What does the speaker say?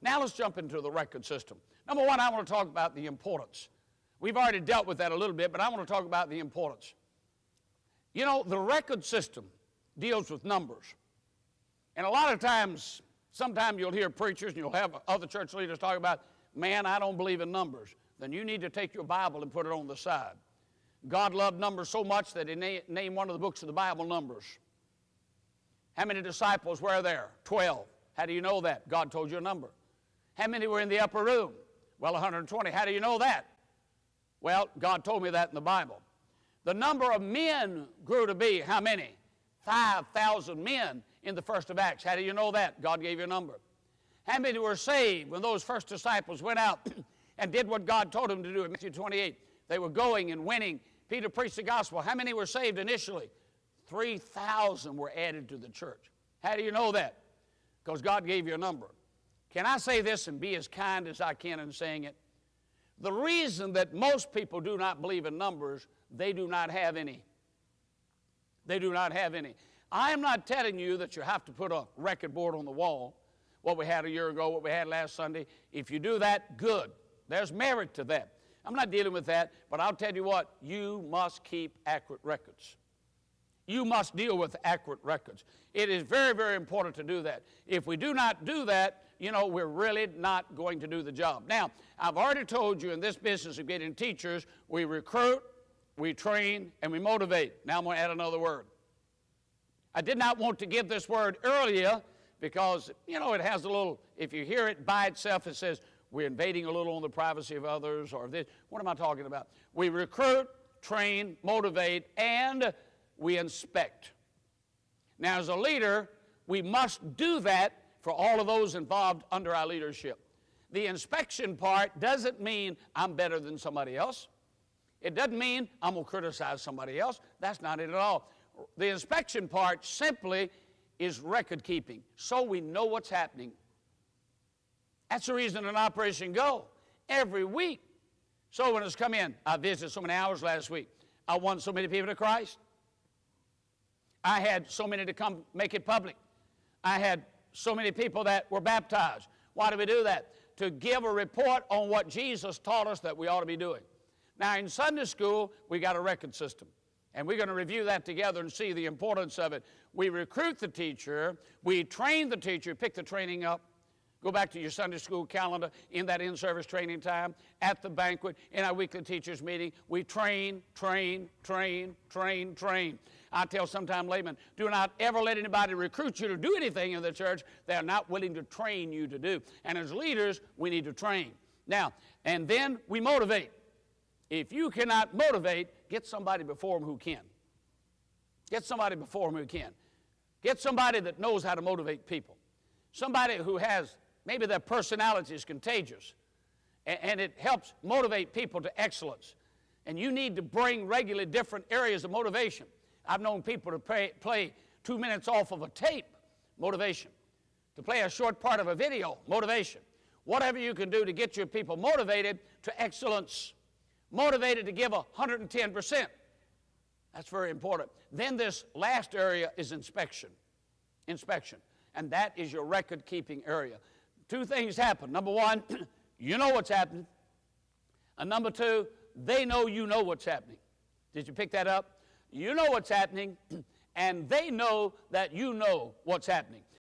Now let's jump into the record system. Number one, I want to talk about the importance. We've already dealt with that a little bit, but I want to talk about the importance. You know, the record system deals with numbers. And a lot of times, sometimes you'll hear preachers and you'll have other church leaders talk about, man, I don't believe in numbers. Then you need to take your Bible and put it on the side. God loved numbers so much that he named one of the books of the Bible Numbers. How many disciples were there? 12. How do you know that? God told you a number. How many were in the upper room? Well, 120. How do you know that? Well, God told me that in the Bible. The number of men grew to be how many? 5,000 men in the first of Acts. How do you know that? God gave you a number. How many were saved when those first disciples went out and did what God told them to do in Matthew 28? They were going and winning. Peter preached the gospel. How many were saved initially? 3,000 were added to the church. How do you know that? Because God gave you a number. Can I say this and be as kind as I can in saying it? The reason that most people do not believe in numbers, they do not have any. They do not have any. I am not telling you that you have to put a record board on the wall, what we had a year ago, what we had last Sunday. If you do that, good. There's merit to that. I'm not dealing with that, but I'll tell you what, you must keep accurate records. You must deal with accurate records. It is very, very important to do that. If we do not do that, you know, we're really not going to do the job. Now, I've already told you in this business of getting teachers, we recruit, we train, and we motivate. Now I'm going to add another word. I did not want to give this word earlier because, you know, it has a little, if you hear it by itself, it says we're invading a little on the privacy of others or this. What am I talking about? We recruit, train, motivate, and we inspect. Now, as a leader, we must do that for all of those involved under our leadership. The inspection part doesn't mean I'm better than somebody else. It doesn't mean I'm going to criticize somebody else. That's not it at all. The inspection part simply is record keeping, so we know what's happening. That's the reason an Operation Go every week. So when it's come in, I visited so many hours last week. I won so many people to Christ. I had so many to come make it public. I had so many people that were baptized. Why do we do that? To give a report on what Jesus taught us that we ought to be doing. Now, in Sunday school, we got a record system. And we're going to review that together and see the importance of it. We recruit the teacher. We train the teacher. Pick the training up. Go back to your Sunday school calendar in that in-service training time, at the banquet, in our weekly teachers meeting. We train, train, train, train, train. I tell sometime laymen, do not ever let anybody recruit you to do anything in the church they're not willing to train you to do. And as leaders, we need to train. Now, and then we motivate. If you cannot motivate, get somebody before them who can. Get somebody before them who can. Get somebody that knows how to motivate people. Somebody who has, maybe their personality is contagious, and it helps motivate people to excellence. And you need to bring regularly different areas of motivation. I've known people to play 2 minutes off of a tape, motivation. To play a short part of a video, motivation. Whatever you can do to get your people motivated to excellence. Motivated to give 110%. That's very important. Then this last area is inspection. Inspection. And that is your record-keeping area. Two things happen. Number one, you know what's happening. And number two, they know you know what's happening. Did you pick that up? You know what's happening, and they know that you know what's happening.